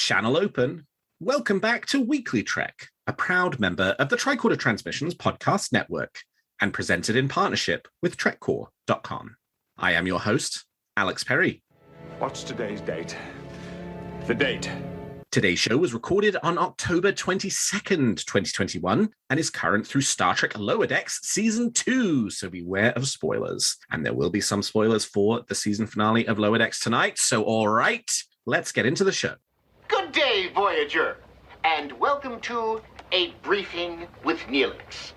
Channel open. Welcome back to WeeklyTrek, a proud member of the Tricorder Transmissions podcast network and presented in partnership with TrekCore.com. I am your host, Alex Perry. What's today's date? The date. Today's show was recorded on October 22nd, 2021, and is current through Star Trek Lower Decks Season 2, so beware of spoilers. And there will be some spoilers for the season finale of Lower Decks tonight, so all right, let's get into the show. Good day, Voyager, and welcome to A Briefing with Neelix.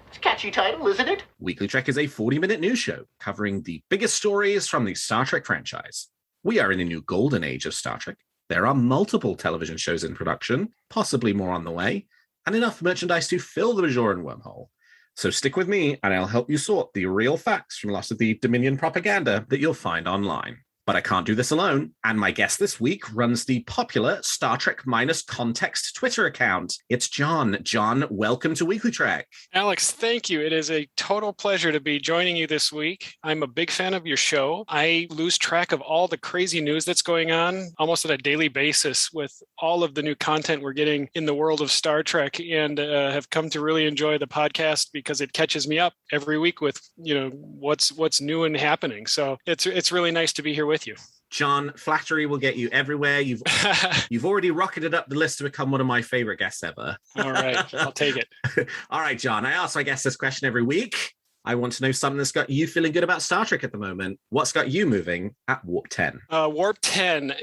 It's a catchy title, isn't it? WeeklyTrek is a 40-minute news show covering the biggest stories from the Star Trek franchise. We are in a new golden age of Star Trek. There are multiple television shows in production, possibly more on the way, and enough merchandise to fill the Bajoran wormhole. So stick with me, and I'll help you sort the real facts from lots of the Dominion propaganda that you'll find online. But I can't do this alone, and my guest this week runs the popular Star Trek Minus Context Twitter account. It's John. John, welcome to WeeklyTrek. Alex, thank you. It is a total pleasure to be joining you this week. I'm a big fan of your show. I lose track of all the crazy news that's going on almost on a daily basis with all of the new content we're getting in the world of Star Trek, and have come to really enjoy the podcast because it catches me up every week with, what's new and happening. So it's really nice to be here with you. John, flattery will get you everywhere. You've already rocketed up the list to become one of my favorite guests ever. All right, I'll take it. All right, John, I ask, this question every week. I want to know something that's got you feeling good about Star Trek at the moment. What's got you moving at Warp 10? Warp 10,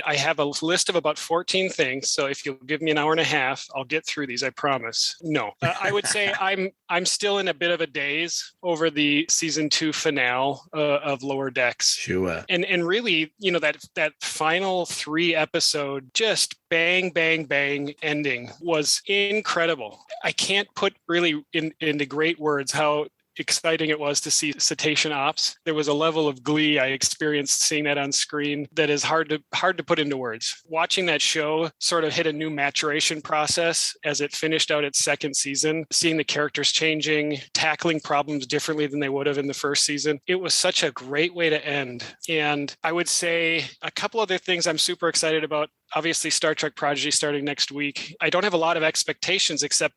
I have a list of about 14 things. So if you'll give me an hour and a half, I'll get through these, I promise. No, I would say I'm still in a bit of a daze over the season 2 finale of Lower Decks. Sure. And really, that final 3 episode, just bang, bang, bang ending was incredible. I can't put really into great words how exciting it was to see cetacean ops. There was a level of glee I experienced seeing that on screen that is hard to put into words. Watching that show sort of hit a new maturation process as it finished out its second season, seeing the characters changing, tackling problems differently than they would have in the first season. It was such a great way to end. And I would say a couple other things I'm super excited about. Obviously, Star Trek Prodigy starting next week. I don't have a lot of expectations except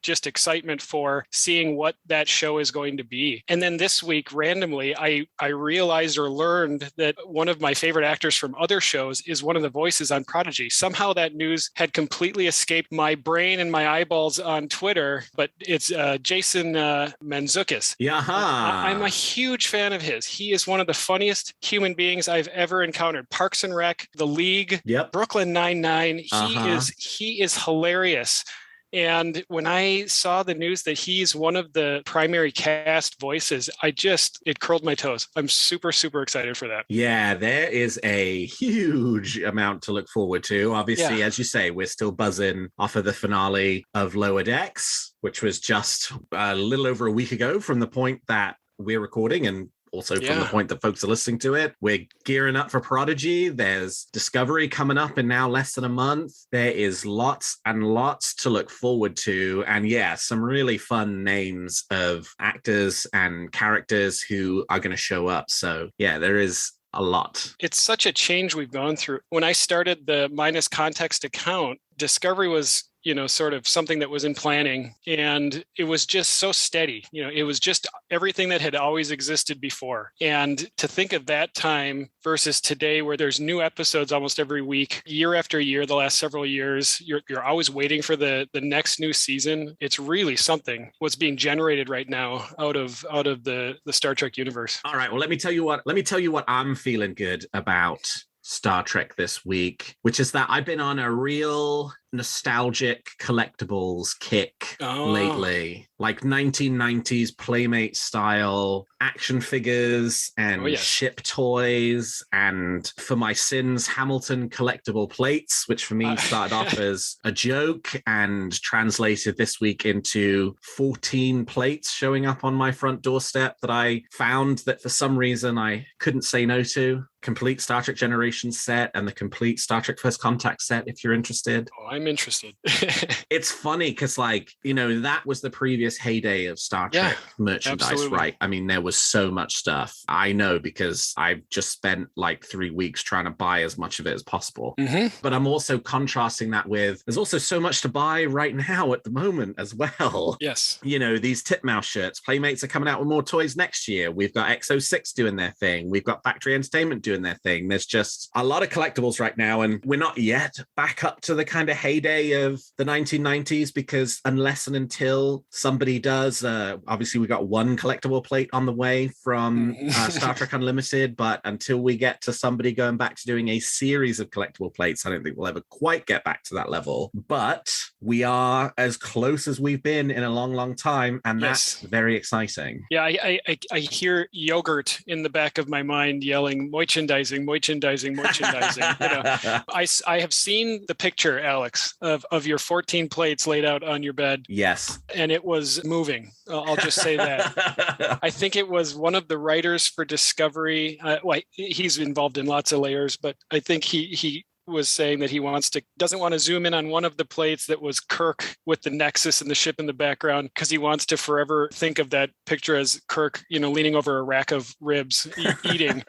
just excitement for seeing what that show is going to be. And then this week, randomly, I realized or learned that one of my favorite actors from other shows is one of the voices on Prodigy. Somehow that news had completely escaped my brain and my eyeballs on Twitter, but it's Jason Mantzoukas. I'm a huge fan of his. He is one of the funniest human beings I've ever encountered. Parks and Rec, The League, Brooklyn Nine-Nine. He is hilarious. And when I saw the news that he's one of the primary cast voices, it curled my toes. I'm super, super excited for that. Yeah, there is a huge amount to look forward to. Obviously, as you say, we're still buzzing off of the finale of Lower Decks, which was just a little over a week ago from the point that we're recording, and also from the point that folks are listening to it. We're gearing up for Prodigy. There's Discovery coming up in now less than a month. There is lots and lots to look forward to. And some really fun names of actors and characters who are going to show up. So there is a lot. It's such a change we've gone through. When I started the Minus Context account, Discovery was sort of something that was in planning, and it was just so steady. It was just everything that had always existed before. And to think of that time versus today, where there's new episodes almost every week, year after year, the last several years, you're always waiting for the next new season. It's really something what's being generated right now out of the Star Trek universe. All right. Well, let me tell you what I'm feeling good about Star Trek this week, which is that I've been on a real nostalgic collectibles kick lately, like 1990s Playmate style action figures and ship toys, and for my sins, Hamilton collectible plates, which for me started off as a joke and translated this week into 14 plates showing up on my front doorstep that I found that for some reason I couldn't say no to. Complete Star Trek Generations set and the complete Star Trek First Contact set, if you're interested. I'm I'm interested. It's funny because, like, that was the previous heyday of Star Trek merchandise, absolutely. right? I mean, there was so much stuff. I know because I've just spent like 3 weeks trying to buy as much of it as possible. Mm-hmm. But I'm also contrasting that with there's also so much to buy right now at the moment as well. Yes. These Titmouse shirts. Playmates are coming out with more toys next year. We've got XO6 doing their thing. We've got Factory Entertainment doing their thing. There's just a lot of collectibles right now, and we're not yet back up to the kind of heyday of the 1990s, because unless and until somebody does, obviously we got one collectible plate on the way from Star Trek Unlimited, but until we get to somebody going back to doing a series of collectible plates, I don't think we'll ever quite get back to that level. But we are as close as we've been in a long, long time, and that's very exciting. Yeah, I hear yogurt in the back of my mind yelling merchandising. I have seen the picture, Alex, of your 14 plates laid out on your bed. Yes. And it was moving. I'll just say that. I think it was one of the writers for Discovery. He's involved in lots of layers, but I think he was saying that he doesn't want to zoom in on one of the plates that was Kirk with the Nexus and the ship in the background, because he wants to forever think of that picture as Kirk, leaning over a rack of ribs eating.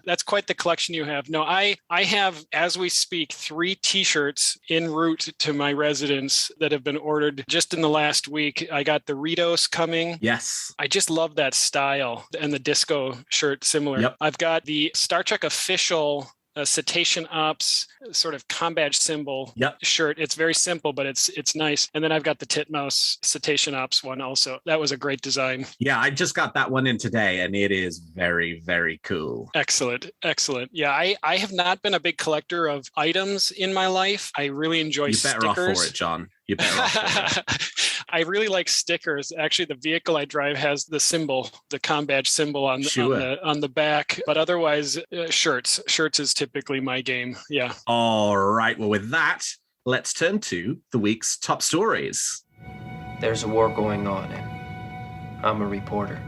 That's quite the collection you have. No, I have, as we speak, 3 T-shirts en route to my residence that have been ordered just in the last week. I got the Ritos coming. Yes. I just love that style, and the disco shirt similar. Yep. I've got the Star Trek official Cetacean Ops sort of combadge symbol shirt. It's very simple, but it's nice. And then I've got the Titmouse Cetacean Ops one also. That was a great design. Yeah, I just got that one in today, and it is very, very cool. Excellent. Yeah, I have not been a big collector of items in my life. I really enjoy stickers. You're better off for it, John. You're better off for it. I really like stickers. Actually, the vehicle I drive has the symbol, the combadge symbol on the back. But otherwise, shirts. Shirts is typically my game. Yeah. All right. Well, with that, let's turn to the week's top stories. There's a war going on, and I'm a reporter.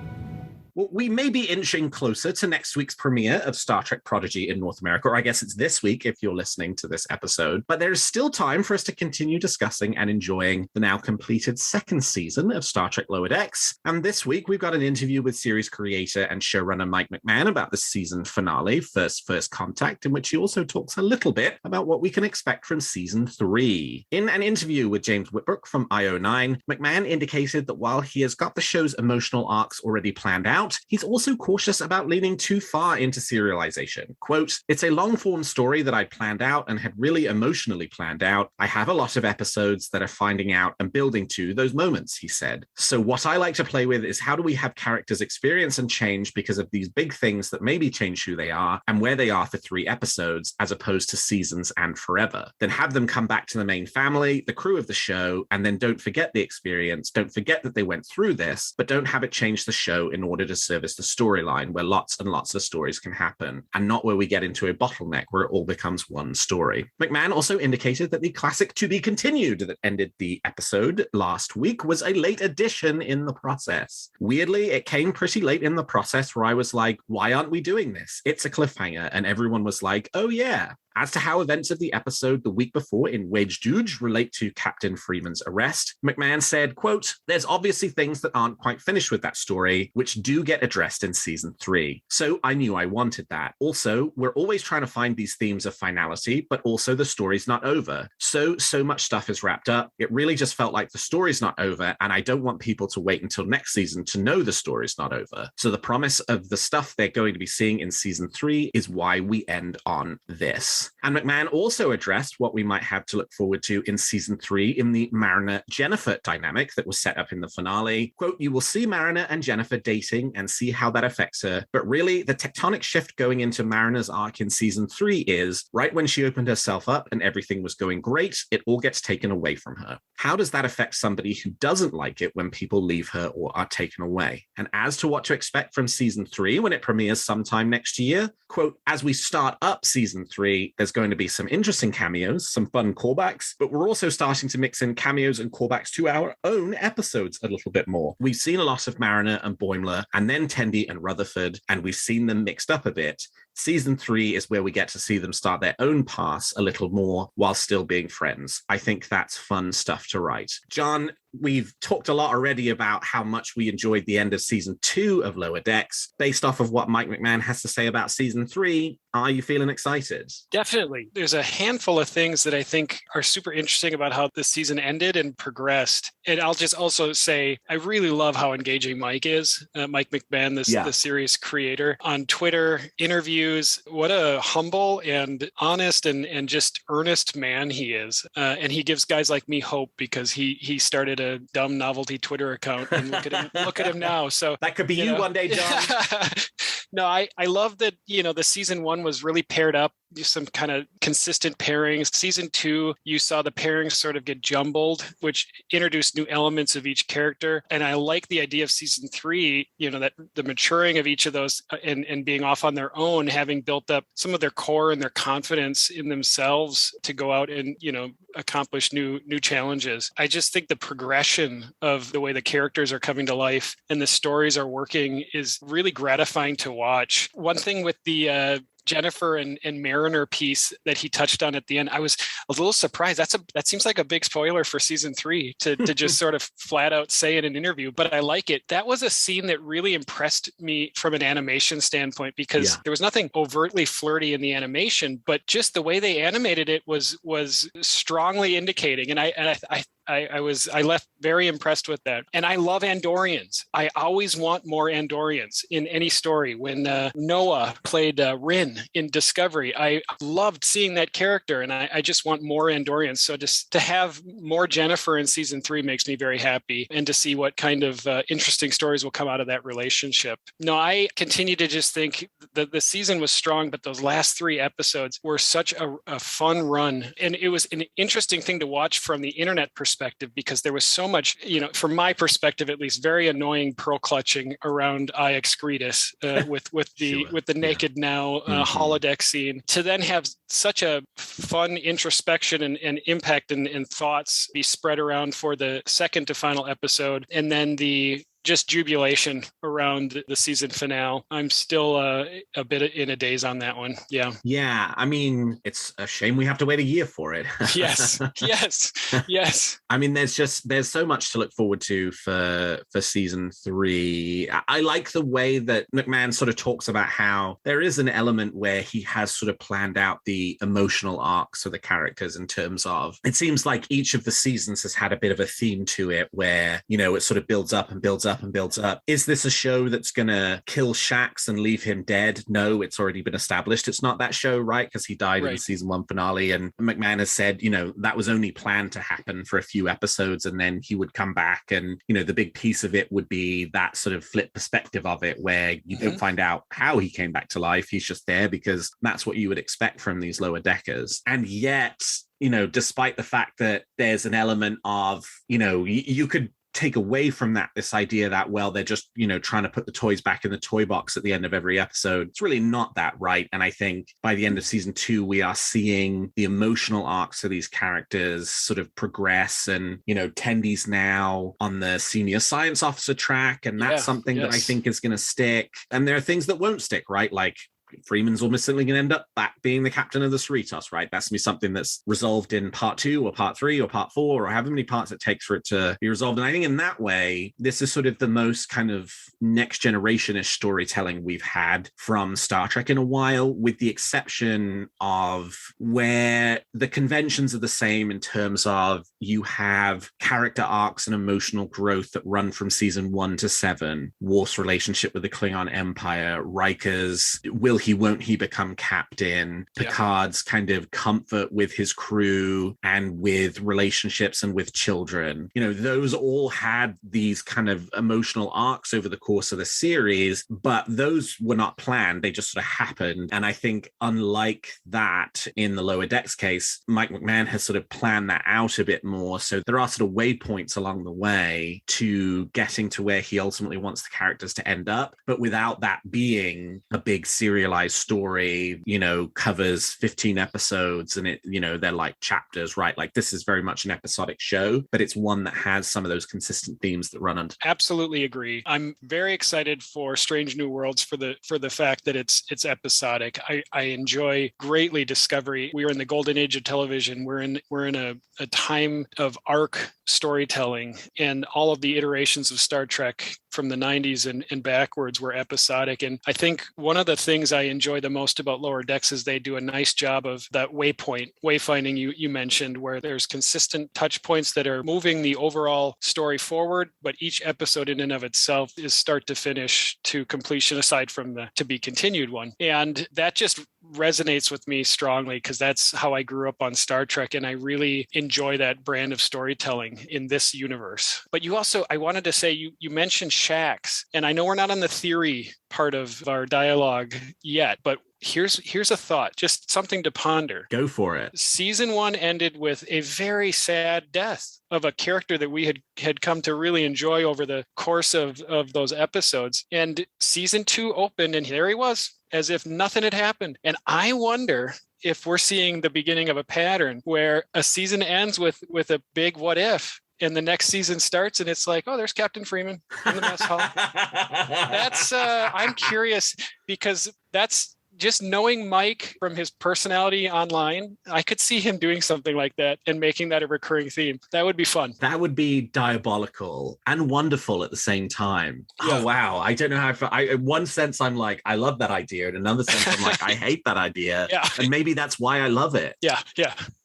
Well, we may be inching closer to next week's premiere of Star Trek Prodigy in North America, or I guess it's this week if you're listening to this episode, but there is still time for us to continue discussing and enjoying the now completed second season of Star Trek Lower Decks. And this week, we've got an interview with series creator and showrunner Mike McMahan about the season finale, First Contact, in which he also talks a little bit about what we can expect from season 3. In an interview with James Whitbrook from IO9, McMahan indicated that while he has got the show's emotional arcs already planned out, he's also cautious about leaning too far into serialization. Quote, "It's a long-form story that I planned out and had really emotionally planned out. I have a lot of episodes that are finding out and building to those moments," he said. "So what I like to play with is how do we have characters experience and change because of these big things that maybe change who they are and where they are for 3 episodes as opposed to seasons and forever. Then have them come back to the main family, the crew of the show, and then don't forget the experience, don't forget that they went through this, but don't have it change the show in order to service the storyline where lots and lots of stories can happen, and not where we get into a bottleneck where it all becomes one story." McMahon also indicated that the classic To Be Continued that ended the episode last week was a late addition in the process. Weirdly, it came pretty late in the process where I was like, why aren't we doing this? It's a cliffhanger. And everyone was like, oh yeah. As to how events of the episode the week before in Voyager Duck relate to Captain Freeman's arrest, McMahon said, quote, "There's obviously things that aren't quite finished with that story, which do get addressed in season 3. So I knew I wanted that. Also, we're always trying to find these themes of finality, but also the story's not over. So much stuff is wrapped up. It really just felt like the story's not over, and I don't want people to wait until next season to know the story's not over. So the promise of the stuff they're going to be seeing in season 3 is why we end on this." And McMahon also addressed what we might have to look forward to in season 3 in the Mariner-Jennifer dynamic that was set up in the finale. Quote, "You will see Mariner and Jennifer dating and see how that affects her. But really, the tectonic shift going into Mariner's arc in season 3 is, right when she opened herself up and everything was going great, it all gets taken away from her. How does that affect somebody who doesn't like it when people leave her or are taken away? And as to what to expect from season 3 when it premieres sometime next year, quote, as we start up season 3, there's going to be some interesting cameos, some fun callbacks, but we're also starting to mix in cameos and callbacks to our own episodes a little bit more. We've seen a lot of Mariner and Boimler, and then Tendi and Rutherford, and we've seen them mixed up a bit. season 3 is where we get to see them start their own paths a little more while still being friends. I think that's fun stuff to write. John, we've talked a lot already about how much we enjoyed the end of season 2 of Lower Decks. Based off of what Mike McMahan has to say about season 3, are you feeling excited? Definitely. There's a handful of things that I think are super interesting about how the season ended and progressed. And I'll just also say, I really love how engaging Mike is. Mike McMahan, the series creator. On Twitter, interviews, what a humble and honest and just earnest man he is. And he gives guys like me hope, because he started a dumb novelty Twitter account, and look at him now. So that could be you one day, John. No, I love that, the season 1 was really paired up, some kind of consistent pairings. Season 2, you saw the pairings sort of get jumbled, which introduced new elements of each character. And I like the idea of season 3, that the maturing of each of those and being off on their own, having built up some of their core and their confidence in themselves to go out and, accomplish new challenges. I just think the progression of the way the characters are coming to life and the stories are working is really gratifying to watch. One thing with the Jennifer and Mariner piece that he touched on at the end, I was a little surprised. That seems like a big spoiler for season 3 to just sort of flat out say in an interview, but I like it. That was a scene that really impressed me from an animation standpoint, because there was nothing overtly flirty in the animation, but just the way they animated it was strongly indicating. And I left very impressed with that. And I love Andorians. I always want more Andorians in any story. When Noah played Rin in Discovery, I loved seeing that character, and I just want more Andorians. So just to have more Jennifer in season 3 makes me very happy, and to see what kind of interesting stories will come out of that relationship. No, I continue to just think that the season was strong, but those last 3 episodes were such a fun run. And it was an interesting thing to watch from the internet perspective, because there was so much, from my perspective at least, very annoying pearl clutching around I Excretus with the naked now holodeck scene, to then have such a fun introspection and impact and thoughts be spread around for the second to final episode, and then the just jubilation around the season finale. I'm still a bit in a daze on that one. Yeah. Yeah. I mean, it's a shame we have to wait a year for it. Yes. I mean, there's so much to look forward to for season 3. I like the way that McMahan sort of talks about how there is an element where he has sort of planned out the emotional arcs of the characters, in terms of, it seems like each of the seasons has had a bit of a theme to it, where, it sort of builds up and builds up and builds up. Is this a show that's gonna kill Shax and leave him dead? No, it's already been established it's not that show, right? Because he died in the season 1 finale, and McMahan has said, that was only planned to happen for a few episodes, and then he would come back, and the big piece of it would be that sort of flip perspective of it, where you don't find out how he came back to life. He's just there because that's what you would expect from these lower deckers. And yet, despite the fact that there's an element of, you could take away from that this idea that, well, they're just trying to put the toys back in the toy box at the end of every episode. It's really not that, right? And I think by the end of season 2 we are seeing the emotional arcs of these characters sort of progress, and Tendy's now on the senior science officer track, and that's something that I think is going to stick. And there are things that won't stick, right? Like Freeman's almost certainly going to end up back being the captain of the Cerritos, right? That's going to be something that's resolved in part 2 or part 3 or part 4, or however many parts it takes for it to be resolved. And I think in that way, this is sort of the most kind of next generation-ish storytelling we've had from Star Trek in a while, with the exception of where the conventions are the same in terms of you have character arcs and emotional growth that run from season 1 to 7. Worf's relationship with the Klingon Empire, Riker's will he, won't he become captain, Picard's kind of comfort with his crew and with relationships and with children. Those all had these kind of emotional arcs over the course of the series, but those were not planned. They just sort of happened. And I think unlike that in the Lower Decks case, Mike McMahan has sort of planned that out a bit more. So there are sort of waypoints along the way to getting to where he ultimately wants the characters to end up, but without that being a big serialized serialized story, covers 15 episodes and they're like chapters, right? Like this is very much an episodic show, but it's one that has some of those consistent themes that run under. Absolutely agree. I'm very excited for Strange New Worlds for the fact that it's episodic. I enjoy greatly Discovery. We are in the golden age of television. We're in a time of arc storytelling, and all of the iterations of Star Trek from the 90s and backwards were episodic. And I think one of the things I enjoy the most about Lower Decks is they do a nice job of that wayfinding you mentioned, where there's consistent touch points that are moving the overall story forward, but each episode in and of itself is start to finish to completion, aside from the to be continued one. And that just resonates with me strongly because that's how I grew up on Star Trek, and I really enjoy that brand of storytelling in this universe. But I wanted to say, you mentioned Shax, and I know we're not on the theory part of our dialogue yet, but here's a thought, just something to ponder. Go for it. Season 1 ended with a very sad death of a character that we had come to really enjoy over the course of those episodes. And season 2 opened, and there he was, as if nothing had happened. And I wonder if we're seeing the beginning of a pattern where a season ends with a big what if, and the next season starts and it's like, oh, there's Captain Freeman in the mess hall. That's I'm curious, because that's just knowing Mike from his personality online, I could see him doing something like that and making that a recurring theme. That would be fun. That would be diabolical and wonderful at the same time. Yeah. Oh, wow. I don't know how in one sense, I'm like, I love that idea. In another sense, I'm like, I hate that idea. Yeah. And maybe that's why I love it. Yeah,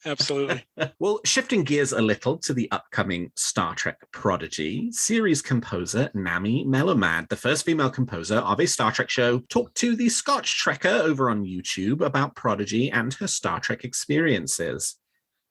absolutely. Well, shifting gears a little to the upcoming Star Trek Prodigy, series composer Nami Melomad, the first female composer of a Star Trek show, talked to the Scotch Trekker over on YouTube about Prodigy and her Star Trek experiences.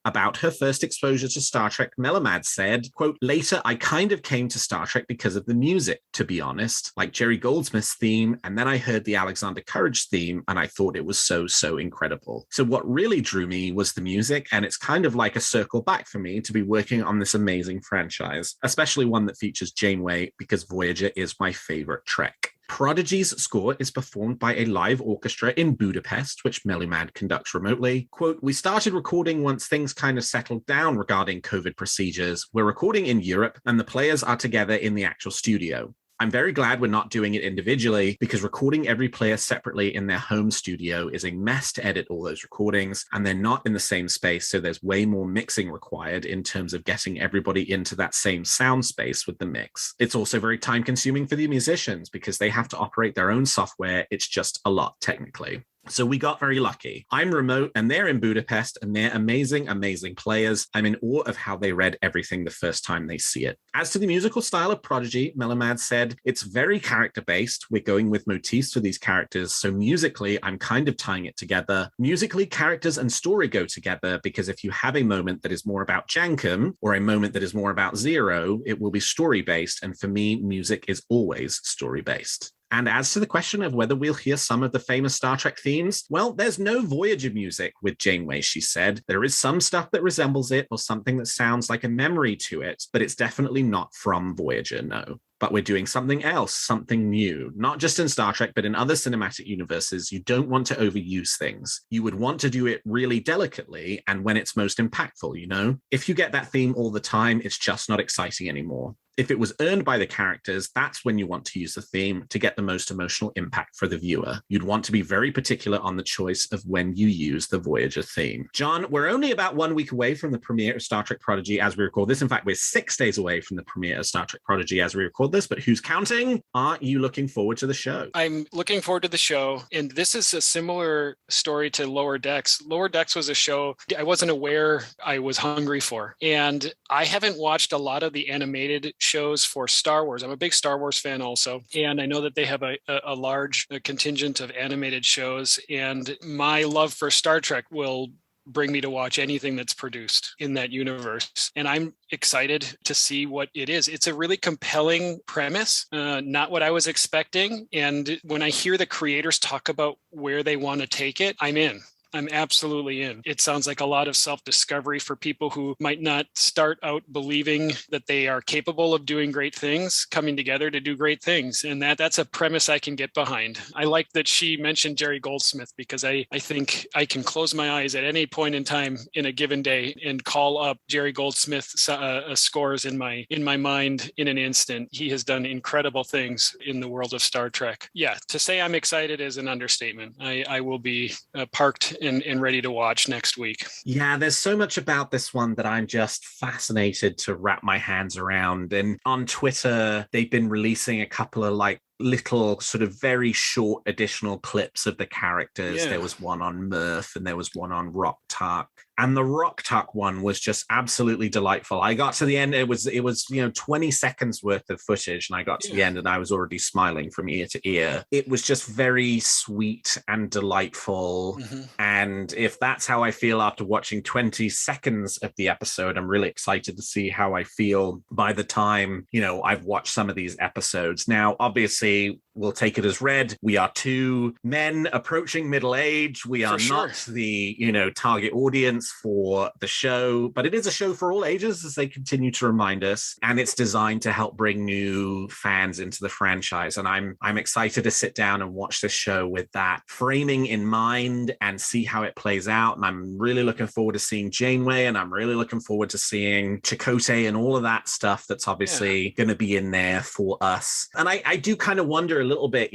About her first exposure to Star Trek, Melomad said, quote, later I kind of came to Star Trek because of the music, to be honest, like Jerry Goldsmith's theme, and then I heard the Alexander Courage theme, and I thought it was so incredible. So what really drew me was the music, and it's kind of like a circle back for me to be working on this amazing franchise, especially one that features Janeway, because Voyager is my favorite Trek. Prodigy's score is performed by a live orchestra in Budapest, which Melomad conducts remotely. Quote, we started recording once things kind of settled down regarding COVID procedures. We're recording in Europe and the players are together in the actual studio. I'm very glad we're not doing it individually, because recording every player separately in their home studio is a mess to edit all those recordings, and they're not in the same space, so there's way more mixing required in terms of getting everybody into that same sound space with the mix. It's also very time consuming for the musicians because they have to operate their own software. It's just a lot technically. So we got very lucky. I'm remote and they're in Budapest and they're amazing players. I'm in awe of how they read everything the first time they see it. As to the musical style of Prodigy, Melomad said, it's very character-based. We're going with motifs for these characters. So musically, I'm kind of tying it together. Musically, characters and story go together because if you have a moment that is more about Jankum or a moment that is more about Zero, it will be story-based. And for me, music is always story-based. And as to the question of whether we'll hear some of the famous Star Trek themes, well, there's no Voyager music with Janeway, she said. There is some stuff that resembles it or something that sounds like a memory to it, but it's definitely not from Voyager, no. But we're doing something else, something new, not just in Star Trek, but in other cinematic universes. You don't want to overuse things. You would want to do it really delicately and when it's most impactful, you know? If you get that theme all the time, it's just not exciting anymore. If it was earned by the characters, that's when you want to use the theme to get the most emotional impact for the viewer. You'd want to be very particular on the choice of when you use the Voyager theme. John, we're only about 1 week away from the premiere of Star Trek Prodigy as we record this. In fact, we're 6 days away from the premiere of Star Trek Prodigy as we record this, but who's counting? Are you looking forward to the show? I'm looking forward to the show, and this is a similar story to Lower Decks. Lower Decks was a show I wasn't aware I was hungry for, and I haven't watched a lot of the animated shows for Star Wars. I'm a big Star Wars fan also, and I know that they have a large contingent of animated shows, and my love for Star Trek will bring me to watch anything that's produced in that universe. And I'm excited to see what it is. It's a really compelling premise, not what I was expecting. And when I hear the creators talk about where they want to take it, I'm in. I'm absolutely in. It sounds like a lot of self-discovery for people who might not start out believing that they are capable of doing great things, coming together to do great things. And that's a premise I can get behind. I like that she mentioned Jerry Goldsmith, because I think I can close my eyes at any point in time in a given day and call up Jerry Goldsmith's scores in my mind in an instant. He has done incredible things in the world of Star Trek. Yeah, to say I'm excited is an understatement. I will be parked and ready to watch next week. Yeah, there's so much about this one that I'm just fascinated to wrap my hands around. And on Twitter, they've been releasing a couple of little sort of very short additional clips of the characters. Yeah. There was one on Mirth and there was one on Rock Tuck. And the Rock Tuck one was just absolutely delightful. I got to the end, it was 20 seconds worth of footage, and I got to the end and I was already smiling from ear to ear. It was just very sweet and delightful. Mm-hmm. And if that's how I feel after watching 20 seconds of the episode, I'm really excited to see how I feel by the time, I've watched some of these episodes. Now, obviously, we'll take it as read. We are two men approaching middle age. We are not the, target audience for the show, but it is a show for all ages, as they continue to remind us. And it's designed to help bring new fans into the franchise. And I'm excited to sit down and watch this show with that framing in mind and see how it plays out. And I'm really looking forward to seeing Janeway, and I'm really looking forward to seeing Chakotay and all of that stuff that's obviously going to be in there for us. And I do kind of wonder a little bit,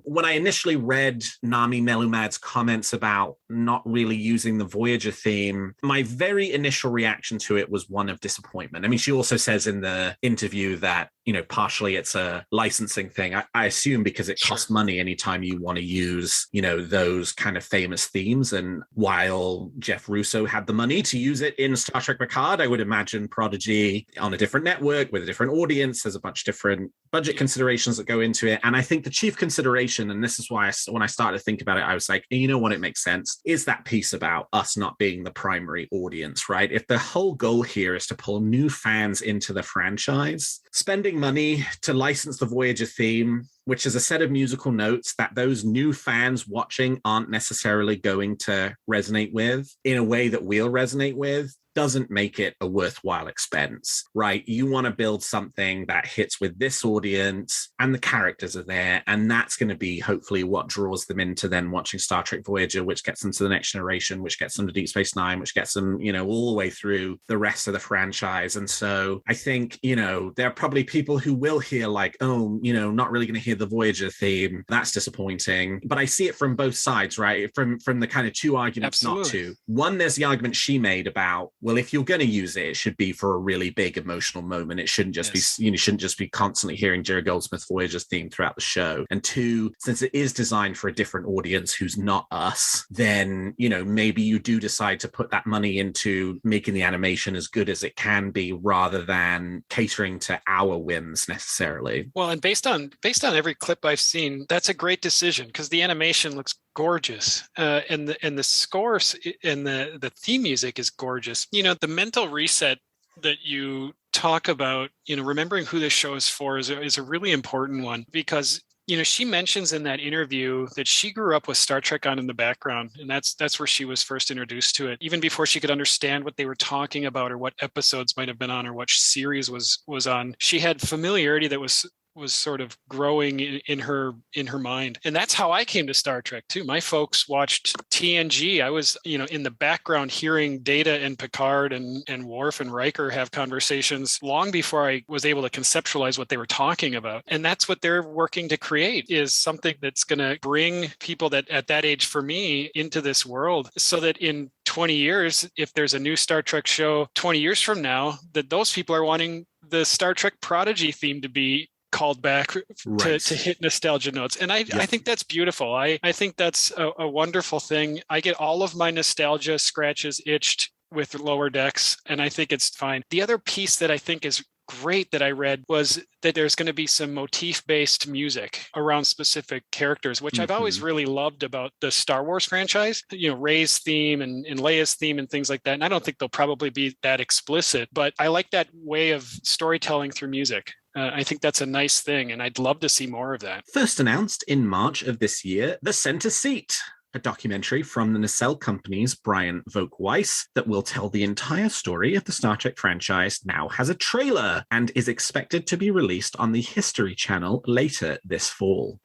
when I initially read Nami Melumad's comments about not really using the Voyager theme, my very initial reaction to it was one of disappointment. I mean, she also says in the interview that, partially it's a licensing thing. I assume because it costs money anytime you want to use, those kind of famous themes. And while Jeff Russo had the money to use it in Star Trek Picard, I would imagine Prodigy on a different network with a different audience. There's a bunch of different budget considerations that go into it. And I think the chief consideration, and this is why when I started to think about it, I was like, you know what, it makes sense, is that piece about us not being the primary audience, right? If the whole goal here is to pull new fans into the franchise, spending money to license the Voyager theme, which is a set of musical notes that those new fans watching aren't necessarily going to resonate with in a way that we'll resonate with, doesn't make it a worthwhile expense, right? You want to build something that hits with this audience and the characters are there. And that's going to be hopefully what draws them into then watching Star Trek Voyager, which gets them to the Next Generation, which gets them to Deep Space Nine, which gets them, all the way through the rest of the franchise. And so I think, there are probably people who will hear like, oh, not really going to hear the Voyager theme. That's disappointing. But I see it from both sides, right? From the kind of two arguments. Absolutely. Not to. One, there's the argument she made about, well, if you're going to use it, it should be for a really big emotional moment. It shouldn't just be, shouldn't just be constantly hearing Jerry Goldsmith Voyager's theme throughout the show. And two, since it is designed for a different audience who's not us, then, maybe you do decide to put that money into making the animation as good as it can be rather than catering to our whims necessarily. Well, and based on every clip I've seen, that's a great decision because the animation looks gorgeous, and the scores and the theme music is gorgeous. The mental reset that you talk about, remembering who this show is for is a really important one because she mentions in that interview that she grew up with Star Trek on in the background, and that's where she was first introduced to it, even before she could understand what they were talking about or what episodes might have been on or what series was on. She had familiarity that was sort of growing in her mind. And that's how I came to Star Trek too. My folks watched TNG. I was, in the background hearing Data and Picard and Worf and Riker have conversations long before I was able to conceptualize what they were talking about. And that's what they're working to create, is something that's going to bring people that at that age for me into this world, so that in 20 years, if there's a new Star Trek show 20 years from now, that those people are wanting the Star Trek Prodigy theme to be called back to hit nostalgia notes. And I think that's beautiful. I think that's a wonderful thing. I get all of my nostalgia scratches itched with Lower Decks, and I think it's fine. The other piece that I think is great that I read was that there's going to be some motif-based music around specific characters, which I've always really loved about the Star Wars franchise, Rey's theme and Leia's theme and things like that. And I don't think they'll probably be that explicit, but I like that way of storytelling through music. I think that's a nice thing, and I'd love to see more of that. First announced in March of this year, the center seat. a documentary from the nacelle company's Brian Vogt-Weiss that will tell the entire story of the Star Trek franchise now has a trailer and is expected to be released on the History Channel later this fall.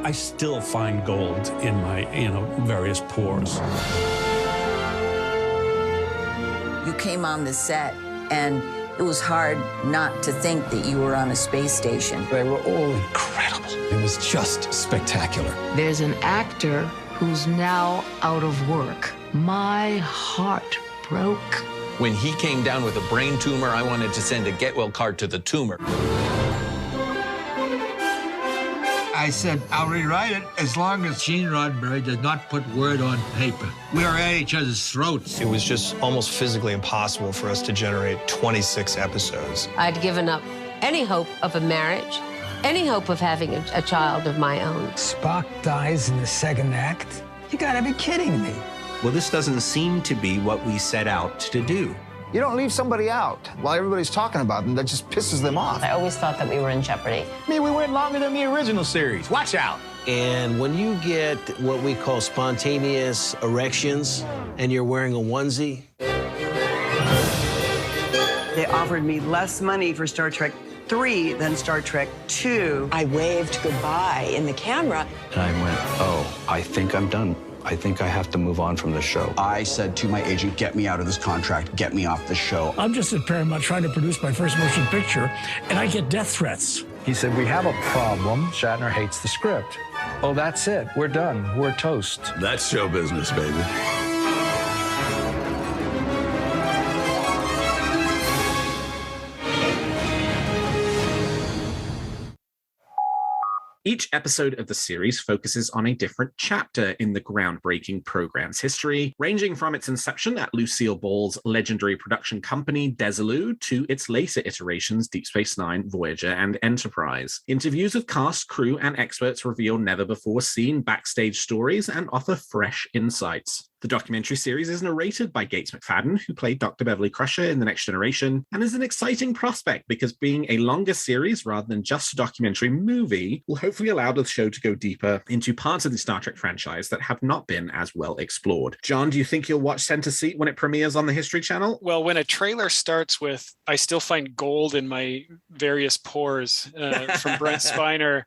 I still find gold in my, various pores. You came on the set, and it was hard not to think that you were on a space station. They were all incredible. It was just spectacular. There's an actor who's now out of work. My heart broke. When he came down with a brain tumor, I wanted to send a get well card to the tumor. I said, I'll rewrite it as long as Gene Roddenberry does not put word on paper. We are at each other's throats. It was just almost physically impossible for us to generate 26 episodes. I'd given up any hope of a marriage, any hope of having a child of my own. Spock dies in the second act? You gotta be kidding me. Well, this doesn't seem to be what we set out to do. You don't leave somebody out while everybody's talking about them. That just pisses them off. I always thought that we were in jeopardy. I mean, we went longer than the original series. Watch out. And when you get what we call spontaneous erections and you're wearing a onesie. They offered me less money for Star Trek 3 than Star Trek 2. I waved goodbye in the camera. And I went, oh, I think I'm done. I think I have to move on from the show. I said to my agent, get me out of this contract, get me off the show. I'm just at Paramount trying to produce my first motion picture, and I get death threats. He said, we have a problem. Shatner hates the script. Oh, that's it. We're done. We're toast. That's show business, baby. Each episode of the series focuses on a different chapter in the groundbreaking program's history, ranging from its inception at Lucille Ball's legendary production company, Desilu, to its later iterations, Deep Space Nine, Voyager, and Enterprise. Interviews with cast, crew, and experts reveal never-before-seen backstage stories and offer fresh insights. The documentary series is narrated by Gates McFadden, who played Dr. Beverly Crusher in The Next Generation, and is an exciting prospect because being a longer series rather than just a documentary movie will hopefully allow the show to go deeper into parts of the Star Trek franchise that have not been as well explored. John, do you think you'll watch Center Seat when it premieres on the History Channel? Well, when a trailer starts with, I still find gold in my various pores from Brent Spiner,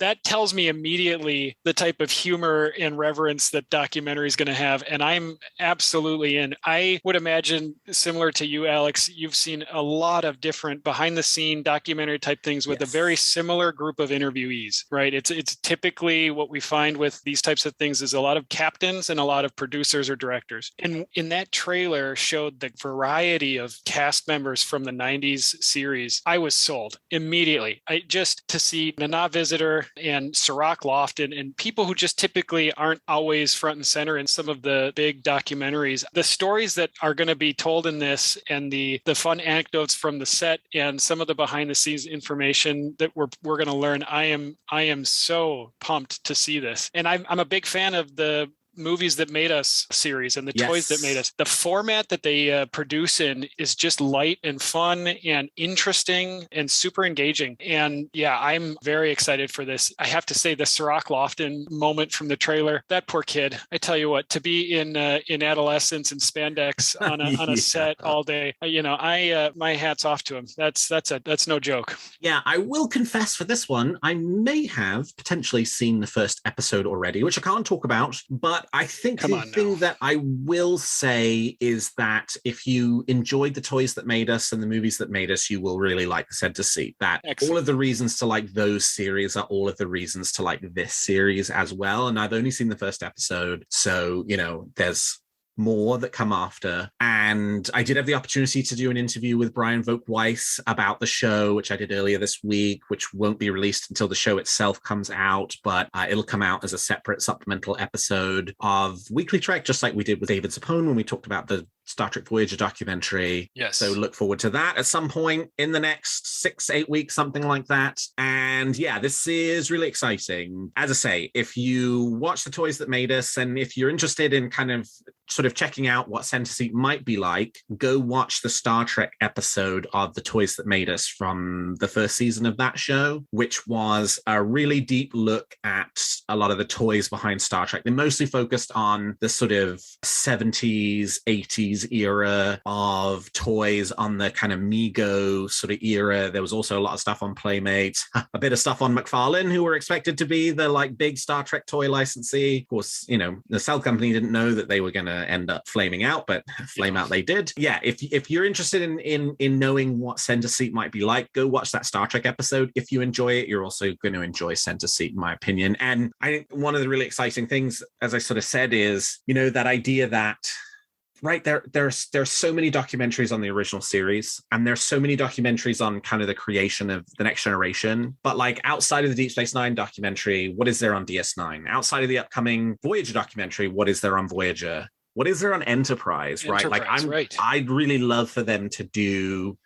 that tells me immediately the type of humor and reverence that documentary is going to have. And I'm absolutely in. I would imagine, similar to you, Alex, you've seen a lot of different behind-the-scene documentary type things with a very similar group of interviewees, right? It's typically what we find with these types of things is a lot of captains and a lot of producers or directors. And in that trailer showed the variety of cast members from the 90s series. I was sold immediately. To see Nana Visitor and Sirach Lofton and people who just typically aren't always front and center in some of the big documentaries, the stories that are going to be told in this and the fun anecdotes from the set and some of the behind the scenes information that we're going to learn. I am so pumped to see this. And I'm a big fan of the Movies That Made Us series and the Toys That Made Us. The format that they produce in is just light and fun and interesting and super engaging. And yeah, I'm very excited for this. I have to say the Sirach Lofton moment from the trailer, that poor kid, I tell you what, to be in adolescence and spandex on a set all day, my hat's off to him. That's no joke. Yeah, I will confess for this one, I may have potentially seen the first episode already, which I can't talk about, but I think the thing that I will say is that if you enjoyed the Toys That Made Us and the Movies That Made Us, you will really like the Center Seat. That all of the reasons to like those series are all of the reasons to like this series as well. And I've only seen the first episode, so, there's more that come after. And I did have the opportunity to do an interview with Brian Vogt-Weiss about the show, which I did earlier this week, which won't be released until the show itself comes out, but it'll come out as a separate supplemental episode of Weekly Trek, just like we did with David Zapone when we talked about the Star Trek Voyager documentary. Yes. So look forward to that at some point in the next 6-8 weeks, something like that. And yeah, this is really exciting. As I say, if you watch The Toys That Made Us, and if you're interested in kind of sort of checking out what Center Seat might be like, go watch the Star Trek episode of The Toys That Made Us from the first season of that show, which was a really deep look at a lot of the toys behind Star Trek. They mostly focused on the sort of 70s, 80s era of toys, on the kind of Mego sort of era. There was also a lot of stuff on Playmates, a bit of stuff on McFarlane, who were expected to be the like big Star Trek toy licensee. Of course, you know, the Cell Company didn't know that they were going to end up flaming out, but flame out they did. Yeah, if you're interested in knowing what Center Seat might be like, go watch that Star Trek episode. If you enjoy it, you're also going to enjoy Center Seat, in my opinion. And I think one of the really exciting things, as I sort of said, is, you know, that idea that right there's so many documentaries on the original series, and there's so many documentaries on kind of the creation of the Next Generation, but like outside of the Deep Space Nine documentary, what is there on DS9? Outside of the upcoming Voyager documentary, what is there on Voyager? What is there on Enterprise, right? Like I'd really love for them to do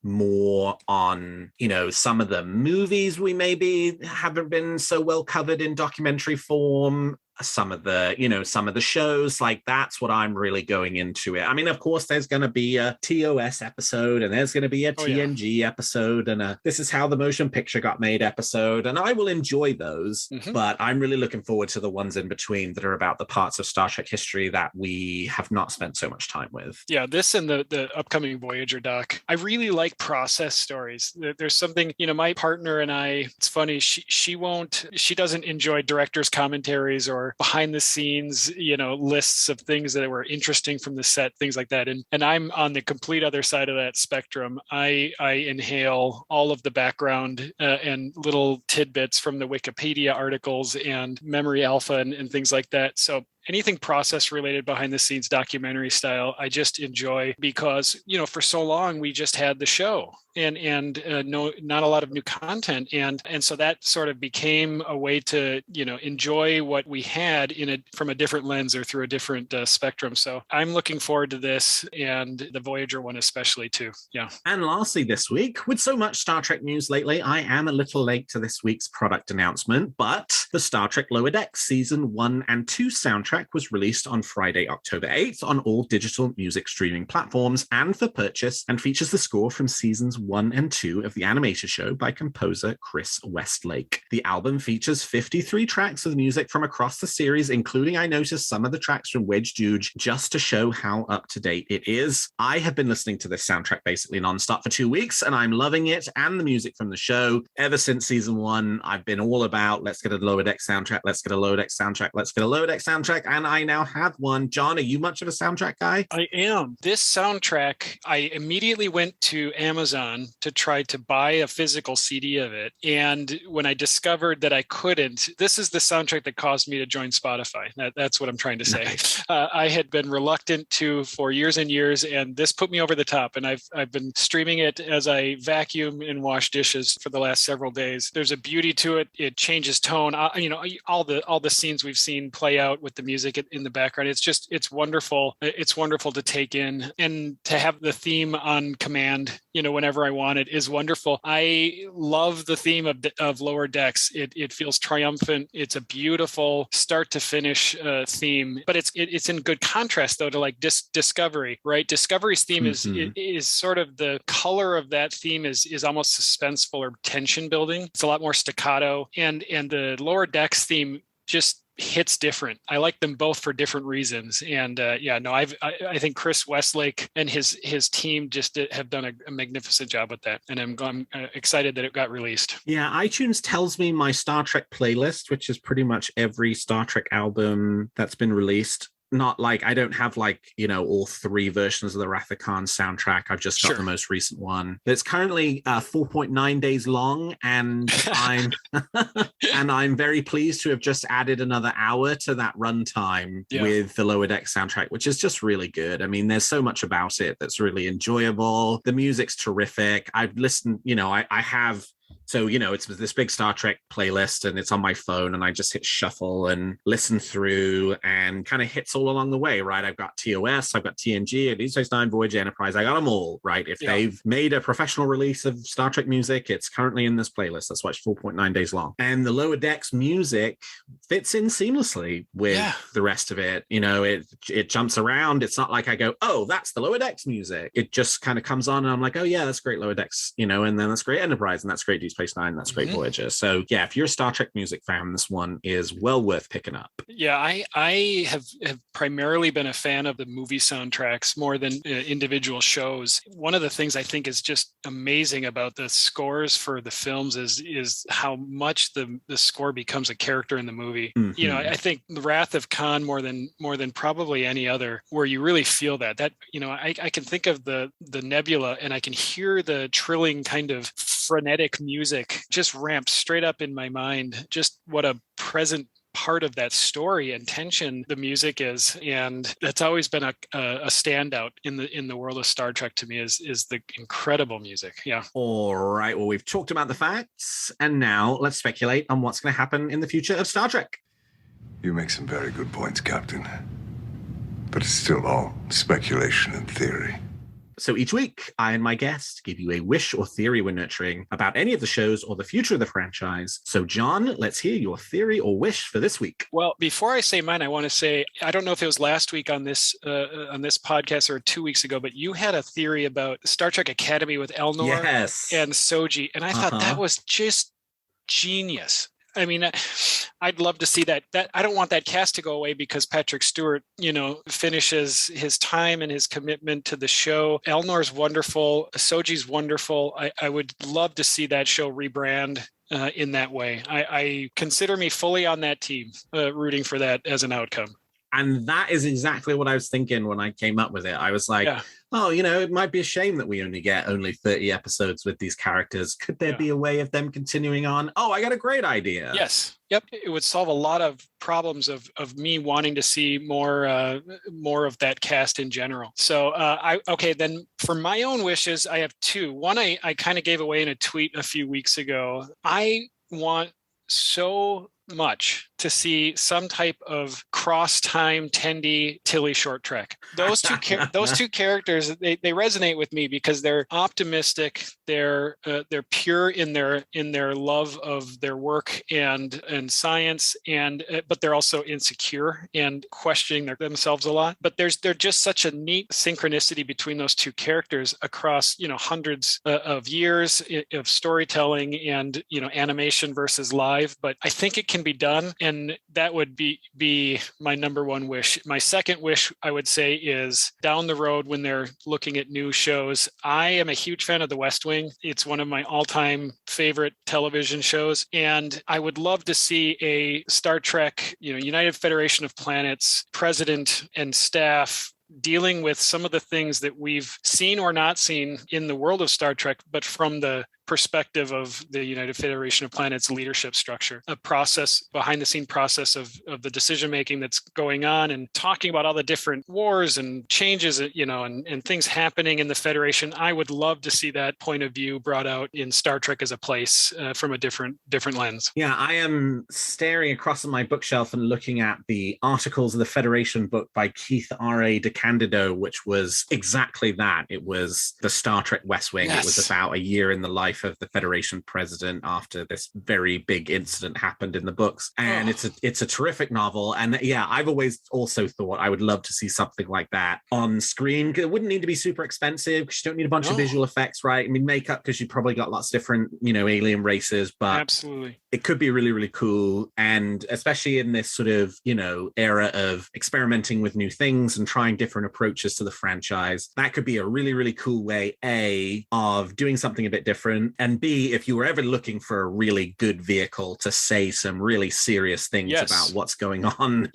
more on, you know, some of the movies we maybe haven't been so well covered in documentary form, some of the shows. Like, that's what I'm really going into it. I mean, of course, there's going to be a TOS episode, and there's going to be a TNG episode, and a This Is How the Motion Picture Got Made episode, and I will enjoy those. But I'm really looking forward to the ones in between that are about the parts of Star Trek history that we have not spent so much time with. Yeah, this and the upcoming Voyager doc. I really like process stories. There's something, you know, my partner and I, it's funny, she doesn't enjoy director's commentaries or behind the scenes, you know, lists of things that were interesting from the set, things like that. And I'm on the complete other side of that spectrum. I inhale all of the background and little tidbits from the Wikipedia articles and Memory Alpha and things like that. So anything process related, behind the scenes, documentary style, I just enjoy, because, you know, for so long we just had the show and not a lot of new content, and so that sort of became a way to, you know, enjoy what we had from a different lens or through a different spectrum. So I'm looking forward to this, and the Voyager one especially too. Yeah. And lastly, this week, with so much Star Trek news lately, I am a little late to this week's product announcement, but the Star Trek Lower Decks Season 1 and 2 soundtrack was released on Friday, October 8th on all digital music streaming platforms and for purchase, and features the score from Seasons 1 and 2 of the animated show by composer Chris Westlake. The album features 53 tracks of music from across the series, including, I noticed, some of the tracks from Wedge Juge, just to show how up to date it is. I have been listening to this soundtrack basically nonstop for 2 weeks, and I'm loving it and the music from the show. Ever since Season 1, I've been all about, let's get a Lower Deck soundtrack, let's get a Lower Deck soundtrack, let's get a Lower Deck soundtrack, and I now have one. John, are you much of a soundtrack guy? I am. This soundtrack, I immediately went to Amazon to try to buy a physical CD of it. And when I discovered that I couldn't, this is the soundtrack that caused me to join Spotify. That's what I'm trying to say. Nice. I had been reluctant to for years and years, and this put me over the top. And I've been streaming it as I vacuum and wash dishes for the last several days. There's a beauty to it. It changes tone. You know, all the scenes we've seen play out with the music in the background. It's wonderful. It's wonderful to take in, and to have the theme on command, you know, whenever I want it, is wonderful. I love the theme of Lower Decks. It feels triumphant. It's a beautiful start to finish theme, but it's in good contrast though to like Discovery, right? Discovery's theme is sort of, the color of that theme is almost suspenseful or tension building. It's a lot more staccato, and the Lower Decks theme just hits different. I like them both for different reasons. And I think Chris Westlake and his team just have done a magnificent job with that. And I'm excited that it got released. Yeah, iTunes tells me my Star Trek playlist, which is pretty much every Star Trek album that's been released. Not like, I don't have like, you know, all 3 versions of the Wrath of Khan soundtrack. I've just got the most recent one. It's currently 4.9 days long, and I'm very pleased to have just added another hour to that runtime with the Lower Deck soundtrack, which is just really good. I mean, there's so much about it that's really enjoyable. The music's terrific. I've listened, you know, I have So, it's this big Star Trek playlist and it's on my phone and I just hit shuffle and listen through and kind of hits all along the way, right? I've got TOS, I've got TNG, Deep Space Nine, Voyager, Enterprise. I got them all, right? If they've made a professional release of Star Trek music, it's currently in this playlist. That's why it's 4.9 days long. And the Lower Decks music fits in seamlessly with the rest of it. It jumps around. It's not like I go, oh, that's the Lower Decks music. It just kind of comes on and I'm like, oh yeah, that's great Lower Decks, and then that's great Enterprise and that's great Deep Space Nine, that's great Voyager. So yeah, if you're a Star Trek music fan, this one is well worth picking up. Yeah, I have primarily been a fan of the movie soundtracks more than individual shows. One of the things I think is just amazing about the scores for the films is how much the score becomes a character in the movie. I think The Wrath of Khan more than probably any other, where you really feel that I can think of the Nebula and I can hear the trilling kind of frenetic music just ramped straight up in my mind. Just what a present part of that story and tension the music is, and that's always been a standout in the world of Star Trek to me is the incredible music. Yeah. All right. Well, we've talked about the facts, and now let's speculate on what's going to happen in the future of Star Trek. You make some very good points, Captain, but it's still all speculation and theory. So each week, I and my guest give you a wish or theory we're nurturing about any of the shows or the future of the franchise. So John, let's hear your theory or wish for this week. Well, before I say mine, I want to say, I don't know if it was last week on this podcast or 2 weeks ago, but you had a theory about Star Trek Academy with Elnor and Soji. And I thought that was just genius. I mean, I'd love to see that. I don't want that cast to go away because Patrick Stewart, finishes his time and his commitment to the show. Elnor's wonderful. Soji's wonderful. I would love to see that show rebrand in that way. I consider me fully on that team, rooting for that as an outcome. And that is exactly what I was thinking when I came up with it. I was like, it might be a shame that we only get 30 episodes with these characters. Could there be a way of them continuing on? Oh, I got a great idea. Yes. Yep. It would solve a lot of problems of me wanting to see more of that cast in general. So, then for my own wishes, I have two. One, I kind of gave away in a tweet a few weeks ago. I want so much to see some type of cross-time Tendi Tilly short trek. Those two characters, they resonate with me because they're optimistic, they're pure in their love of their work and science, but they're also insecure and questioning themselves a lot. But they're just such a neat synchronicity between those two characters across hundreds of years of storytelling and animation versus live. But I think it can be done, and that would be my number one wish. My second wish, I would say, is down the road when they're looking at new shows. I am a huge fan of The West Wing. It's one of my all-time favorite television shows, and I would love to see a Star Trek, United Federation of Planets president and staff dealing with some of the things that we've seen or not seen in the world of Star Trek, but from the perspective of the United Federation of Planets leadership structure, a process, behind the scene process of the decision making that's going on, and talking about all the different wars and changes, and things happening in the Federation. I would love to see that point of view brought out in Star Trek as a place from a different lens. Yeah, I am staring across at my bookshelf and looking at the Articles of the Federation book by Keith R.A. DeCandido, which was exactly that. It was the Star Trek West Wing. Yes. It was about a year in the life of the Federation president after this very big incident happened in the books. And it's a terrific novel. And yeah, I've always also thought I would love to see something like that on screen. It wouldn't need to be super expensive because you don't need a bunch of visual effects, right? I mean, makeup, because you probably got lots of different, alien races, but absolutely, it could be really, really cool. And especially in this sort of, era of experimenting with new things and trying different approaches to the franchise, that could be a really, really cool way, A, of doing something a bit different, and B, if you were ever looking for a really good vehicle to say some really serious things about what's going on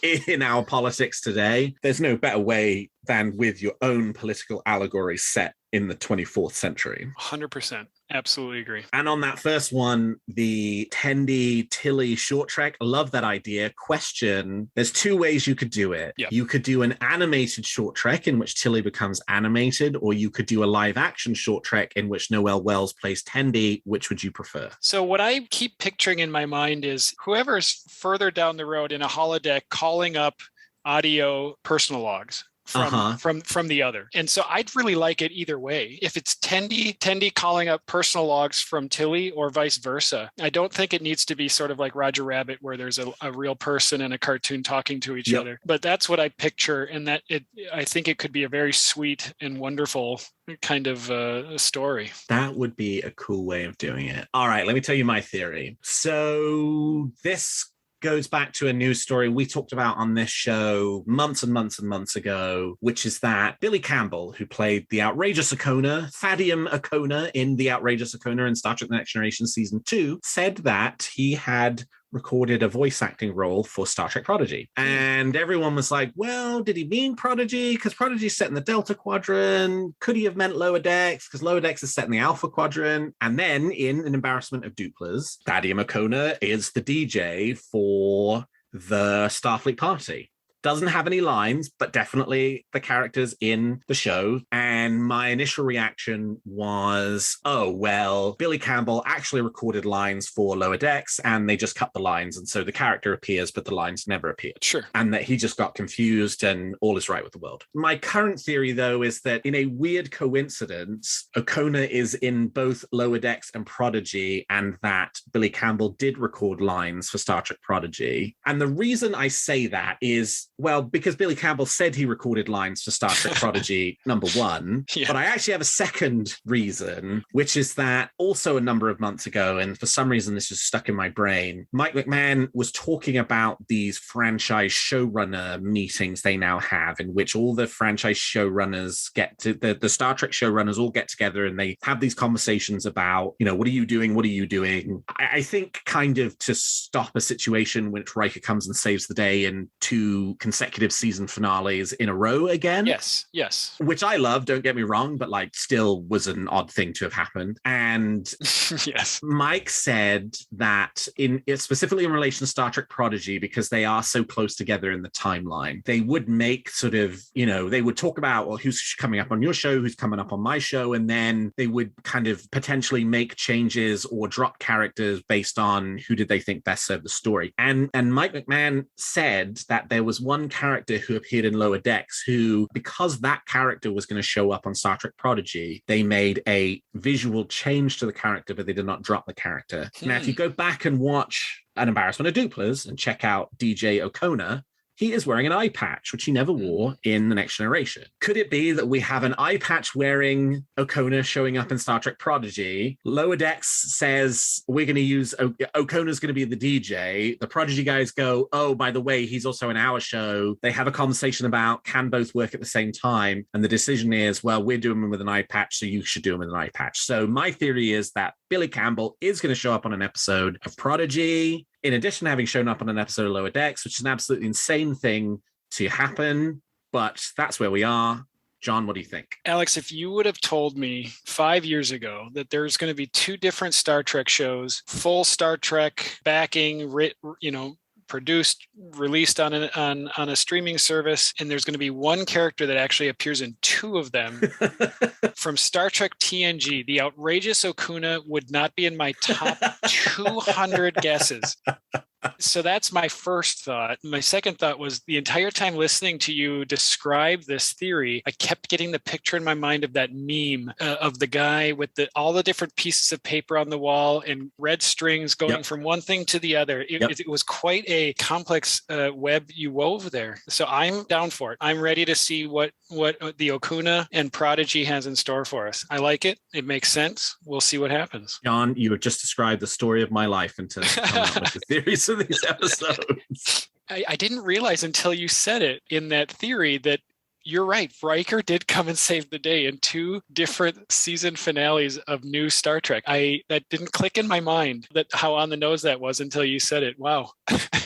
in our politics today, there's no better way than with your own political allegory set in the 24th century. 100%. Absolutely agree. And on that first one, the Tendi Tilly short trek, I love that idea. Question, there's two ways you could do it. Yep. You could do an animated short trek in which Tilly becomes animated, or you could do a live action short trek in which Noelle Wells plays Tendi. Which would you prefer? So what I keep picturing in my mind is whoever's further down the road in a holodeck calling up audio personal logs from the other. And so I'd really like it either way. If it's Tendi calling up personal logs from Tilly or vice versa. I don't think it needs to be sort of like Roger Rabbit where there's a real person and a cartoon talking to each other. But that's what I picture, and I think it could be a very sweet and wonderful kind of story. That would be a cool way of doing it. All right, let me tell you my theory. So this goes back to a news story we talked about on this show months and months and months ago, which is that Billy Campbell, who played the outrageous Okona, Thadium Okona in The Outrageous Okona in Star Trek The Next Generation Season 2, said that he had recorded a voice acting role for Star Trek Prodigy. And everyone was like, well, did he mean Prodigy? Because Prodigy's set in the Delta Quadrant. Could he have meant Lower Decks? Because Lower Decks is set in the Alpha Quadrant. And then in An Embarrassment of Duplas, Thadium Okona is the DJ for the Starfleet party. Doesn't have any lines, but definitely the characters in the show. And my initial reaction was, oh, well, Billy Campbell actually recorded lines for Lower Decks and they just cut the lines. And so the character appears, but the lines never appeared. Sure. And that he just got confused and all is right with the world. My current theory, though, is that in a weird coincidence, Okona is in both Lower Decks and Prodigy, and that Billy Campbell did record lines for Star Trek Prodigy. And the reason I say that is, well, because Billy Campbell said he recorded lines for Star Trek Prodigy, number one. Yeah. But I actually have a second reason, which is that also a number of months ago, and for some reason this is stuck in my brain, Mike McMahan was talking about these franchise showrunner meetings they now have, in which all the franchise showrunners get to, the Star Trek showrunners all get together and they have these conversations about, you know, what are you doing? What are you doing? I think kind of to stop a situation in which Riker comes and saves the day in 2 consecutive season finales in a row again. Yes. Which I love, don't get me wrong, but like still was an odd thing to have happened. And yes, Mike said that specifically in relation to Star Trek Prodigy, because they are so close together in the timeline, they would make sort of, you know, they would talk about, well, who's coming up on your show, who's coming up on my show, and then they would kind of potentially make changes or drop characters based on who did they think best served the story. And Mike McMahan said that there was one character who appeared in Lower Decks who, because that character was going to show up on Star Trek Prodigy, they made a visual change to the character, but they did not drop the character. Now, if you go back and watch An Embarrassment of Duplas and check out DJ Okona, he is wearing an eye patch, which he never wore in The Next Generation. Could it be that we have an eye patch wearing Okona showing up in Star Trek Prodigy? Lower Decks says, we're going to use Okona's going to be the DJ. The Prodigy guys go, oh, by the way, he's also in our show. They have a conversation about can both work at the same time. And the decision is, well, we're doing them with an eye patch, so you should do them with an eye patch. So my theory is that Billy Campbell is going to show up on an episode of Prodigy, in addition to having shown up on an episode of Lower Decks, which is an absolutely insane thing to happen, but that's where we are. John, what do you think? Alex, if you would have told me 5 years ago that there's going to be 2 different Star Trek shows, full Star Trek backing, produced, released on a streaming service, and there's going to be one character that actually appears in 2 of them from Star Trek TNG, the outrageous Okuna would not be in my top 200 guesses. So that's my first thought. My second thought was the entire time listening to you describe this theory, I kept getting the picture in my mind of that meme of the guy with all the different pieces of paper on the wall and red strings going from one thing to the other. It was quite a complex web you wove there. So I'm down for it. I'm ready to see what the Okuna and Prodigy has in store for us. I like it. It makes sense. We'll see what happens. John, you have just described the story of my life into coming up with the theories of these episodes. I didn't realize until you said it in that theory that you're right. Riker did come and save the day in 2 different season finales of new Star Trek. That didn't click in my mind that how on the nose that was until you said it. Wow.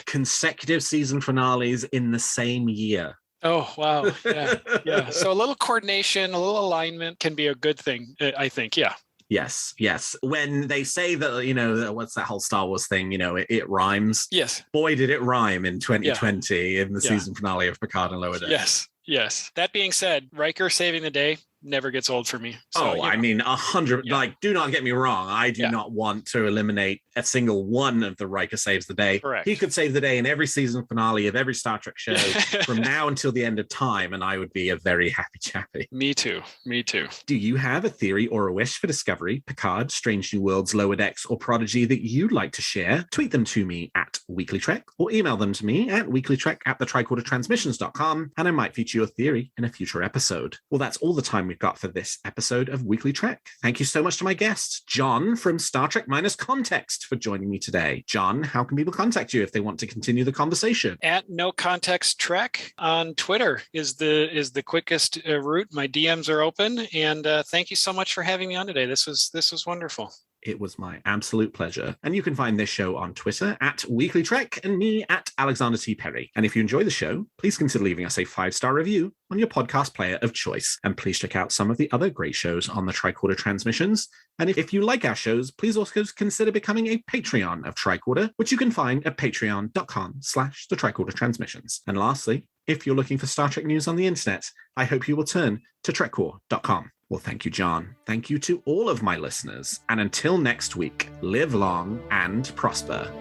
Consecutive season finales in the same year. Oh, wow. Yeah. Yeah. So a little coordination, a little alignment can be a good thing, I think. Yeah. Yes, yes. When they say that, what's that whole Star Wars thing? It rhymes. Yes. Boy, did it rhyme in 2020 in the season finale of Picard and Lower Decks. Yes. Yes. That being said, Riker saving the day never gets old for me. So, I mean, 100. Yeah. Like, do not get me wrong. I do not want to eliminate a single one of the Riker saves the day. Correct. He could save the day in every season finale of every Star Trek show from now until the end of time, and I would be a very happy chappy. Me too. Me too. Do you have a theory or a wish for Discovery, Picard, Strange New Worlds, Lower Decks, or Prodigy that you'd like to share? Tweet them to me at WeeklyTrek or email them to me at weeklytrek@thetricordertransmissions.com, and I might feature your theory in a future episode. Well, that's all the time we've got for this episode of Weekly Trek. Thank you so much to my guest, John from Star Trek Minus Context, for joining me today. John, how can people contact you if they want to continue the conversation? At No Context Trek on Twitter is the quickest route. My DMs are open, and thank you so much for having me on today. This was wonderful. It was my absolute pleasure. And you can find this show on Twitter at WeeklyTrek and me at Alexander T. Perry. And if you enjoy the show, please consider leaving us a 5-star review on your podcast player of choice. And please check out some of the other great shows on the Tricorder Transmissions. And if you like our shows, please also consider becoming a Patreon of Tricorder, which you can find at patreon.com/the Tricorder Transmissions. And lastly, if you're looking for Star Trek news on the internet, I hope you will turn to trekcore.com. Well, thank you, John. Thank you to all of my listeners. And until next week, live long and prosper.